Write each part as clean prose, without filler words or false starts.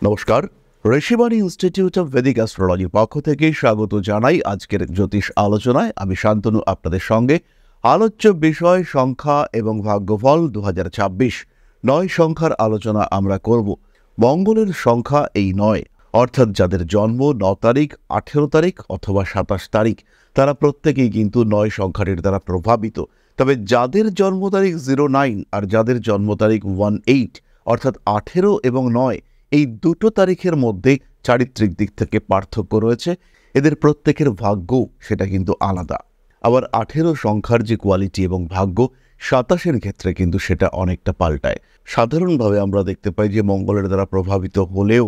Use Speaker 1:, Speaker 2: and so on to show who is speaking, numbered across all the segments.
Speaker 1: নমস্কার, Rishibani institute of Vedic অ্যাস্ট্রোলজির পক্ষ থেকে স্বাগত জানাই আজকের জ্যোতিষ আলোচনায়। আমি শান্তনু আপনাদের সঙ্গে। আলোচ্য বিষয় সংখ্যা এবং ভাগ্যফল 2026 9 সংখ্যার আলোচনা আমরা করব। মঙ্গলের সংখ্যা এই 9, অর্থাৎ যাদের জন্ম 9 তারিখ, 18 তারিখ অথবা 27 তারিখ তারা প্রত্যেকেই কিন্তু 9 সংখ্যাটির দ্বারা প্রভাবিত। তবে যাদের জন্ম তারিখ 09 আর যাদের জন্ম তারিখ 18 অর্থাৎ 18 এবং 9 এই দুটো তারিখের মধ্যে চারিত্রিক দিক থেকে পার্থক্য রয়েছে। এদের প্রত্যেকের ভাগ্য সেটা কিন্তু আলাদা। আবার 18 সংখ্যার যে কোয়ালিটি এবং ভাগ্য 27-এর ক্ষেত্রে কিন্তু সেটা অনেকটা পাল্টায়। সাধারণভাবে আমরা দেখতে পাই যে মঙ্গলের দ্বারা প্রভাবিত হলেও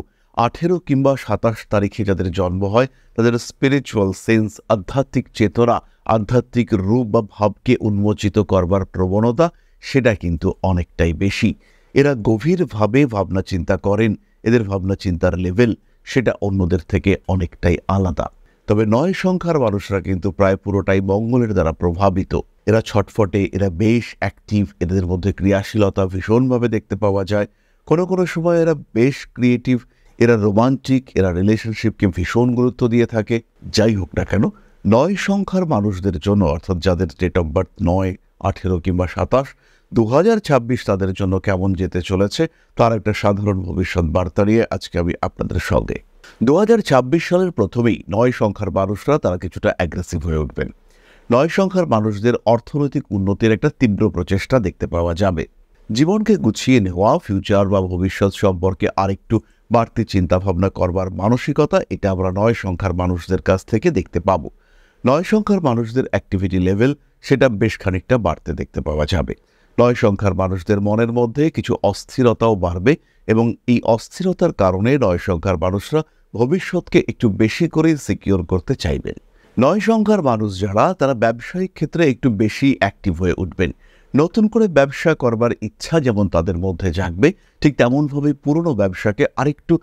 Speaker 1: 18 কিংবা 27 তারিখে যাদের জন্ম হয় তাদের স্পিরিচুয়াল সেন্স, আধ্যাত্মিক চেতনা, আধ্যাত্মিক রূপ বা ভাবকে উন্মোচিত করবার প্রবণতা সেটা কিন্তু অনেকটাই বেশি। এরা গভীরভাবে ভাবনা চিন্তা করেন। এদের ভাবনা চিন্তার লেভেল সেটা অন্যদের থেকে অনেকটাই আলাদা। তবে 9 সংখ্যার মানুষরা কিন্তু প্রায় পুরোটাই মঙ্গলের দ্বারা প্রভাবিত। এরা ছটফটে, এরা বেশ অ্যাক্টিভ, এদের মধ্যে ক্রিয়াশীলতা ভীষণভাবে দেখতে পাওয়া যায়। কোনো কোনো সময় এরা বেশ ক্রিয়েটিভ, এরা রোমান্টিক, এরা রিলেশনশিপকে ভীষণ গুরুত্ব দিয়ে থাকে। যাই হোক না কেন, 9 সংখ্যার মানুষদের জন্য, অর্থাৎ যাদের ডেট অফ বার্থ 9, 18 কিংবা 27, 2026 তাদের জন্য কেমন যেতে চলেছে তার একটা সাধারণ ভবিষ্যৎ বার্তা নিয়ে আজকে আমি আপনাদের সঙ্গে। 2026 সালের প্রথমেই 9 সংখ্যার মানুষরা তারা কিছুটা অ্যাগ্রেসিভ হয়ে উঠবেন। 9 সংখ্যার মানুষদের অর্থনৈতিক উন্নতির একটা তীব্র প্রচেষ্টা দেখতে পাওয়া যাবে। জীবনকে গুছিয়ে নেওয়া, ফিউচার বা ভবিষ্যৎ সম্পর্কে আরেকটু বাড়তি চিন্তাভাবনা করবার মানসিকতা এটা আমরা 9 সংখ্যার মানুষদের কাছ থেকে দেখতে পাবো। 9 সংখ্যার মানুষদের অ্যাক্টিভিটি লেভেল সেটা বেশ খানিকটা বাড়তে দেখতে পাওয়া যাবে। 9 সংখ্যার মানুষদের মনের মধ্যে কিছু অস্থিরতাও বাড়বে এবং এই অস্থিরতার কারণে 9 সংখ্যার মানুষরা ভবিষ্যৎকে একটু বেশি করে সিকিউর করতে চাইবেন। 9 সংখ্যার মানুষ যারা তারা ব্যবসায়িক ক্ষেত্রে একটু বেশি অ্যাক্টিভ হয়ে উঠবেন। নতুন করে ব্যবসা করবার ইচ্ছা যেমন তাদের মধ্যে জাগবে, ঠিক তেমনভাবে পুরনো ব্যবসাকে আরেকটু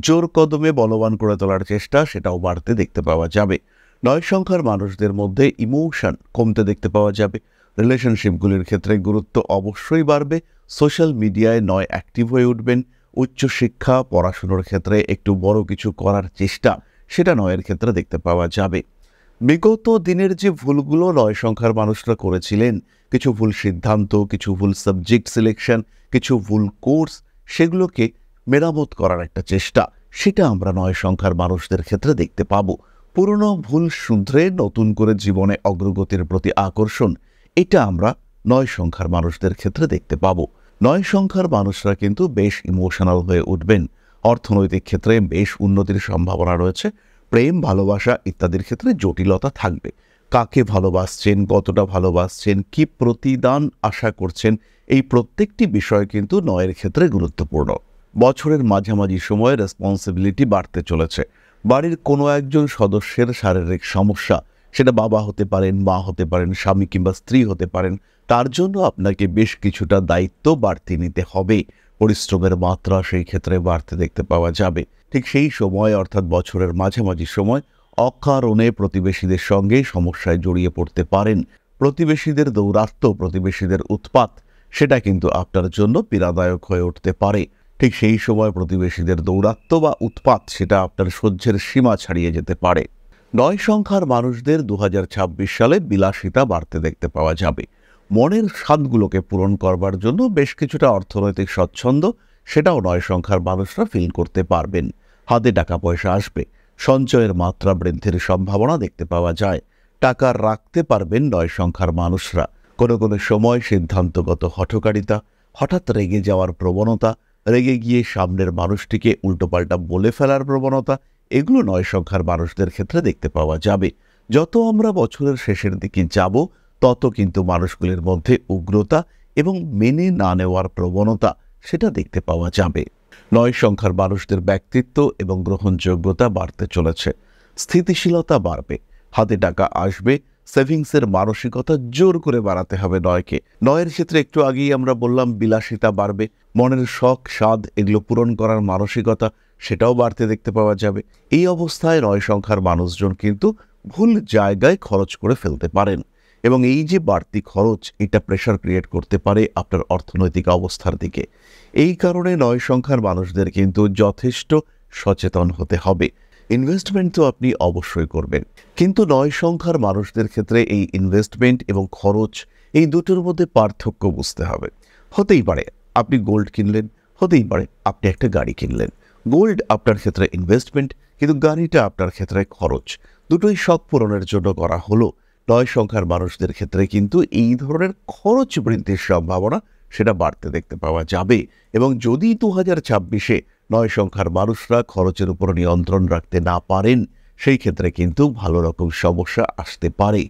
Speaker 1: জোর কদমে বলবান করে তোলার চেষ্টা সেটাও বাড়তে দেখতে পাওয়া যাবে। 9 সংখ্যার মানুষদের মধ্যে ইমোশন কমতে দেখতে পাওয়া যাবে। রিলেশনশিপগুলির ক্ষেত্রে গুরুত্ব অবশ্যই বাড়বে। সোশ্যাল মিডিয়ায় 9 অ্যাক্টিভ হয়ে উঠবেন। উচ্চশিক্ষা, পড়াশুনোর ক্ষেত্রে একটু বড় কিছু করার চেষ্টা সেটা 9-এর ক্ষেত্রে দেখতে পাওয়া যাবে। বিগত দিনের যে ভুলগুলো 9 সংখ্যার মানুষরা করেছিলেন, কিছু ভুল সিদ্ধান্ত, কিছু ভুল সাবজেক্ট সিলেকশন, কিছু ভুল কোর্স, সেগুলোকে মেরামত করার একটা চেষ্টা সেটা আমরা 9 সংখ্যার মানুষদের ক্ষেত্রে দেখতে পাবো। পুরনো ভুল শুধরে নতুন করে জীবনে অগ্রগতির প্রতি আকর্ষণ এটা আমরা 9 সংখ্যার মানুষদের ক্ষেত্রে দেখতে পাবো। 9 সংখ্যার মানুষরা কিন্তু বেশ ইমোশনাল হয়ে উঠবেন। অর্থনৈতিক ক্ষেত্রে বেশ উন্নতির সম্ভাবনা রয়েছে। প্রেম, ভালোবাসা ইত্যাদির ক্ষেত্রে জটিলতা থাকবে। কাকে ভালোবাসছেন, কতটা ভালোবাসছেন, কি প্রতিদান আশা করছেন, এই প্রত্যেকটি বিষয় কিন্তু 9-এর ক্ষেত্রে গুরুত্বপূর্ণ। বছরের মাঝামাঝি সময়ে রেসপন্সিবিলিটি বাড়তে চলেছে। বাড়ির কোনো একজন সদস্যের শারীরিক সমস্যা, সেটা বাবা হতে পারেন, মা হতে পারেন, স্বামী কিংবা স্ত্রী হতে পারেন, তার জন্য আপনাকে বেশ কিছুটা দায়িত্ব বাড়তি নিতে হবে। পরিশ্রমের মাত্রা সেই ক্ষেত্রে বাড়তে দেখতে পাওয়া যাবে। ঠিক সেই সময়, অর্থাৎ বছরের মাঝামাঝি সময়, অকারণে প্রতিবেশীদের সঙ্গে সমস্যায় জড়িয়ে পড়তে পারেন। প্রতিবেশীদের দৌরাত্ম্য, প্রতিবেশীদের উৎপাত সেটা কিন্তু আপনার জন্য পীড়াদায়ক হয়ে উঠতে পারে। ঠিক সেই সময় প্রতিবেশীদের দৌরাত্ম্য বা উৎপাত সেটা আপনার সহ্যের সীমা ছাড়িয়ে যেতে পারে। 9 সংখ্যার মানুষদের 2026 সালে বিলাসিতা বাড়তে দেখতে পাওয়া যাবে। মনের স্বাদগুলোকে পূরণ করবার জন্য বেশ কিছুটা অর্থনৈতিক স্বচ্ছন্দ সেটাও 9 সংখ্যার মানুষরা ফিল করতে পারবেন। হাতে টাকা পয়সা আসবে। সঞ্চয়ের মাত্রা বৃদ্ধির সম্ভাবনা দেখতে পাওয়া যায়। টাকা রাখতে পারবেন 9 সংখ্যার মানুষরা। কোনো কোনো সময় সিদ্ধান্তগত হঠকারিতা, হঠাৎ রেগে যাওয়ার প্রবণতা, রেগে গিয়ে সামনের মানুষটিকে উল্টোপাল্টা বলে ফেলার প্রবণতা, এগুলো 9 সংখ্যার মানুষদের ক্ষেত্রে দেখতে পাওয়া যাবে। যত আমরা বছরের শেষের দিকে যাব তত কিন্তু মানুষগুলির মধ্যে উগ্রতা এবং মেনে না নেওয়ার প্রবণতা সেটা দেখতে পাওয়া যাবে। 9 সংখ্যার মানুষদের ব্যক্তিত্ব এবং গ্রহণযোগ্যতা বাড়তে চলেছে। স্থিতিশীলতা বাড়বে। হাতে টাকা আসবে। সেভিংসের মানসিকতা জোর করে বাড়াতে হবে 9-কে। 9-এর ক্ষেত্রে একটু আগেই আমরা বললাম বিলাসিতা বাড়বে। মনের শখ, স্বাদ এগুলো পূরণ করার মানসিকতা সেটাও বাড়তে দেখতে পাওয়া যাবে। এই অবস্থায় 9 সংখ্যার মানুষজন কিন্তু ভুল জায়গায় খরচ করে ফেলতে পারেন। এবং এই যে বাড়তি খরচ, এটা প্রেশার ক্রিয়েট করতে পারে আপনার অর্থনৈতিক অবস্থার দিকে। এই কারণে 9 সংখ্যার মানুষদের কিন্তু যথেষ্ট সচেতন হতে হবে। ইনভেস্টমেন্ট তো আপনি অবশ্যই করবেন, কিন্তু 9 সংখ্যার মানুষদের ক্ষেত্রে এই ইনভেস্টমেন্ট এবং খরচ, এই দুটোর মধ্যে পার্থক্য বুঝতে হবে। হতেই পারে আপনি গোল্ড কিনলেন, হতেই পারে আপনি একটা গাড়ি কিনলেন। গোল্ড আপনার ক্ষেত্রে ইনভেস্টমেন্ট, কিন্তু গাড়িটা আপনার ক্ষেত্রে খরচ। দুটোই শখ পূরণের জন্য করা হলো। 9 সংখ্যার মানুষদের ক্ষেত্রে কিন্তু এই ধরনের খরচ বৃদ্ধির সম্ভাবনা সেটা বাড়তে দেখতে পাওয়া যাবে। এবং যদি 2026-এ 9 সংখ্যার মানুষরা খরচের উপর নিয়ন্ত্রণ রাখতে না পারেন, সেই ক্ষেত্রে কিন্তু ভালো রকম সমস্যা আসতে পারে।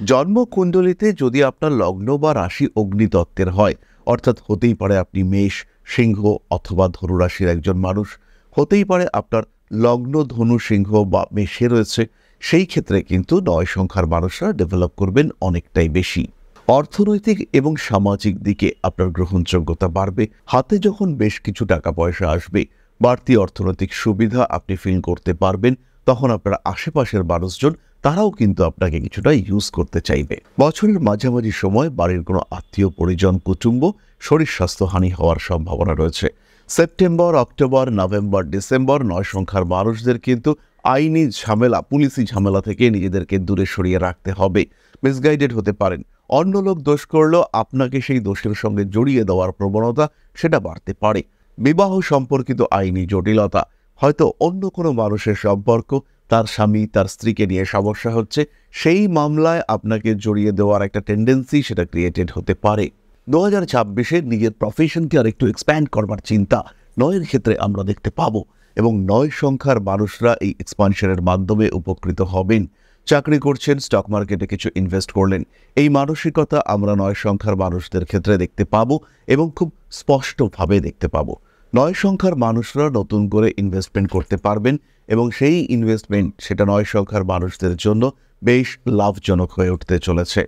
Speaker 1: জন্মকুণ্ডলিতে যদি আপনার লগ্ন বা রাশি অগ্নিতত্ত্বের হয়, অর্থাৎ হতেই পারে আপনি মেষ, সিংহ অথবা ধনু রাশির একজন মানুষ, হতেই পারে আপনার লগ্ন ধনু, সিংহ বা মেষে রয়েছে, সেই ক্ষেত্রে কিন্তু 9 সংখ্যার মানুষরা ডেভেলপ করবেন অনেকটাই বেশি। অর্থনৈতিক এবং সামাজিক দিকে আপনার গ্রহণযোগ্যতা বাড়বে। হাতে যখন বেশ কিছু টাকা পয়সা আসবে, বাড়তি অর্থনৈতিক সুবিধা আপনি ফিল করতে পারবেন, তখন আপনার আশেপাশের মানুষজন তারাও কিন্তু আপনাকে কিছুটা ইউজ করতে চাইবে। বছরের মাঝামাঝি সময় বাড়ির কোনো আত্মীয় পরিজন, কুটুম্ব শরীর স্বাস্থ্যহানি হওয়ার সম্ভাবনা রয়েছে। সেপ্টেম্বর, অক্টোবর, নভেম্বর, ডিসেম্বর 9 সংখ্যার মানুষদের কিন্তু আইনি ঝামেলা, পুলিশি ঝামেলা থেকে নিজেদেরকে দূরে সরিয়ে রাখতে হবে। মিসগাইডেড হতে পারেন, অন্য লোক দোষ করলেও আপনাকে সেই দোষের সঙ্গে জড়িয়ে দেওয়ার প্রবণতা সেটা বাড়তে পারে। বিবাহ সম্পর্কিত আইনি জটিলতা, হয়তো অন্য কোনো মানুষের সম্পর্ক, তার স্বামী তার স্ত্রীকে নিয়ে সমস্যা হচ্ছে, সেই মামলায় আপনাকে জড়িয়ে দেওয়ার একটা টেন্ডেন্সি সেটা ক্রিয়েটেড হতে পারে। 2026-এ নিজের প্রফেশনকে আর একটু এক্সপ্যান্ড করবার চিন্তা 9-এর ক্ষেত্রে আমরা দেখতে পাবো, এবং 9 সংখ্যার মানুষরা এই এক্সপানশনের মাধ্যমে উপকৃত হবেন। চাকরি করছেন, স্টক মার্কেটে কিছু ইনভেস্ট করলেন, এই মানসিকতা আমরা 9 সংখ্যার মানুষদের ক্ষেত্রে দেখতে পাবো এবং খুব স্পষ্টভাবে দেখতে পাবো। 9 সংখ্যার মানুষরা নতুন করে ইনভেস্টমেন্ট করতে পারবেন এবং সেই ইনভেস্টমেন্ট সেটা 9 সংখ্যার মানুষদের জন্য বেশ লাভজনক হয়ে উঠতে চলেছে।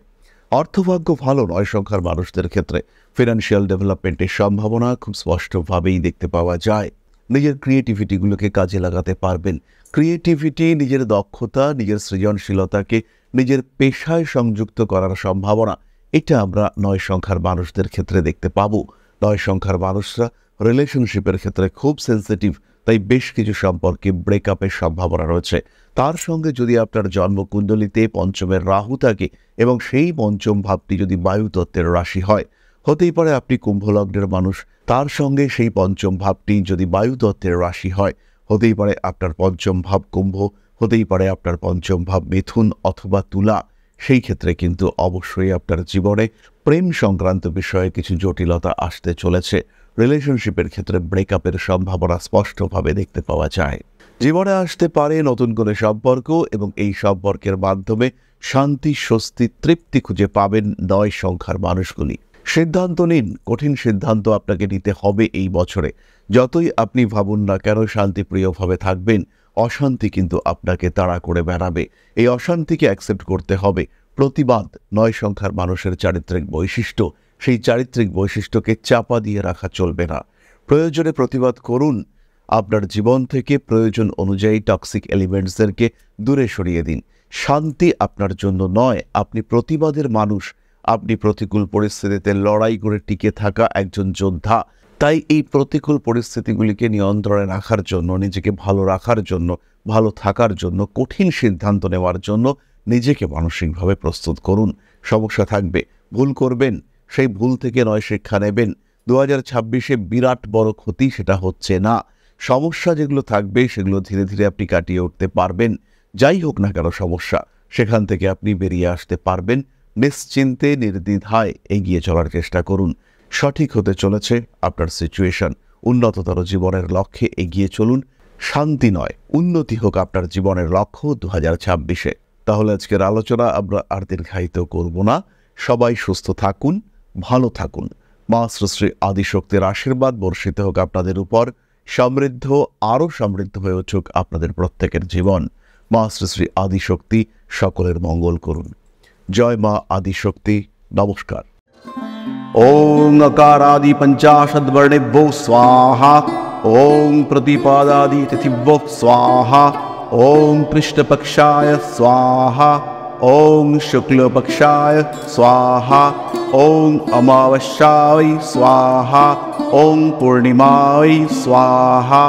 Speaker 1: অর্থভাগ্য ভালো 9 সংখ্যার মানুষদের ক্ষেত্রে। ফিনান্সিয়াল ডেভেলপমেন্টের সম্ভাবনা খুব স্পষ্টভাবেই দেখতে পাওয়া যায়। নিজের ক্রিয়েটিভিটিগুলোকে কাজে লাগাতে পারবেন। ক্রিয়েটিভিটি, নিজের দক্ষতা, নিজের সৃজনশীলতাকে নিজের পেশায় সংযুক্ত করার সম্ভাবনা, এটা আমরা 9 সংখ্যার মানুষদের ক্ষেত্রে দেখতে পাবো। 9 সংখ্যার মানুষরা রিলেশনশিপের ক্ষেত্রে খুব সেন্সিটিভ, তাই বেশ কিছু সম্পর্কে ব্রেকআপের সম্ভাবনা রয়েছে। তার সঙ্গে যদি আপনার জন্মকুণ্ডলিতে পঞ্চমের রাহু থাকে এবং সেই পঞ্চম ভাবটি যদি বায়ুতত্ত্বের রাশি হয়, হতেই পারে আপনি কুম্ভ লগ্নের মানুষ, তার সঙ্গে সেই পঞ্চম ভাবটি যদি বায়ুতত্ত্বের রাশি হয়, হতেই পারে আপনার পঞ্চম ভাব কুম্ভ, হতেই পারে আপনার পঞ্চম ভাব মিথুন অথবা তুলা। সেই ক্ষেত্রে কিন্তু অবশ্যই আপনার জীবনে প্রেম সংক্রান্ত বিষয়ে কিছু জটিলতা আসতে চলেছে। রিলেশনশিপের ক্ষেত্রে ব্রেকআপের সম্ভাবনা স্পষ্টভাবে দেখতে পাওয়া যায়। জীবনে আসতে পারে নতুন করে সম্পর্ক, এবং এই সম্পর্কের মাধ্যমে শান্তি, স্বস্তি, তৃপ্তি খুঁজে পাবেন 9 সংখ্যার মানুষগুলি। সিদ্ধান্ত নিন, কঠিন সিদ্ধান্ত আপনাকে নিতে হবে এই বছরে। যতই আপনি ভাবুন না কেন শান্তিপ্রিয়ভাবে থাকবেন, অশান্তি কিন্তু আপনাকে তাড়া করে বেড়াবে। এই অশান্তিকে অ্যাকসেপ্ট করতে হবে। প্রতিবাদ 9 সংখ্যার মানুষের চারিত্রিক বৈশিষ্ট্য, সেই চারিত্রিক বৈশিষ্ট্যকে চাপা দিয়ে রাখা চলবে না। প্রয়োজনে প্রতিবাদ করুন। আপনার জীবন থেকে প্রয়োজন অনুযায়ী টক্সিক এলিমেন্টসদেরকে দূরে সরিয়ে দিন। শান্তি আপনার জন্য নয়, আপনি প্রতিবাদের মানুষ। আপনি প্রতিকূল পরিস্থিতিতে লড়াই করে টিকে থাকা একজন যোদ্ধা। তাই এই প্রতিকূল পরিস্থিতিগুলিকে নিয়ন্ত্রণে রাখার জন্য, নিজেকে ভালো রাখার জন্য, ভালো থাকার জন্য, কঠিন সিদ্ধান্ত নেওয়ার জন্য নিজেকে মানসিকভাবে প্রস্তুত করুন। সমস্যা থাকবে, ভুল করবেন, সেই ভুল থেকে 9 শিক্ষা নেবেন। 2026-এ বিরাট বড় ক্ষতি সেটা হচ্ছে না। সমস্যা যেগুলো থাকবে সেগুলো ধীরে ধীরে আপনি কাটিয়ে উঠতে পারবেন। যাই হোক না কেন সমস্যা, সেখান থেকে আপনি বেরিয়ে আসতে পারবেন। নিশ্চিন্তে, নির্দ্বিধায় এগিয়ে চলার চেষ্টা করুন। সঠিক হতে চলেছে আপনার সিচুয়েশন। উন্নততর জীবনের লক্ষ্যে এগিয়ে চলুন। শান্তি নয়, উন্নতি হোক আপনার জীবনের লক্ষ্য 2026-এ। তাহলে আজকের আলোচনা আমরা আর দীর্ঘায়িত করব না। সবাই সুস্থ থাকুন, ভালো থাকুন। মা শ্রী আদিশক্তির আশীর্বাদ বর্ষিত হোক আপনাদের উপর। সমৃদ্ধ, আরও সমৃদ্ধ হয়ে উঠুক আপনাদের প্রত্যেকের জীবন। মা শ্রী আদিশক্তি সকলের মঙ্গল করুন। জয় মা আদিশক্তি। নমস্কার।
Speaker 2: ओम अकारादि पंचाशद्वर्णेभ्यो स्वाहा। ओम प्रतिपादादि तिथिभ्यो स्वाहा। ओम कृष्णपक्षाय स्वाहा। ॐ शुक्लपक्षाय स्वाहा ॐ अमावस्याय स्वाहा ॐ पूर्णिमाय स्वाहा।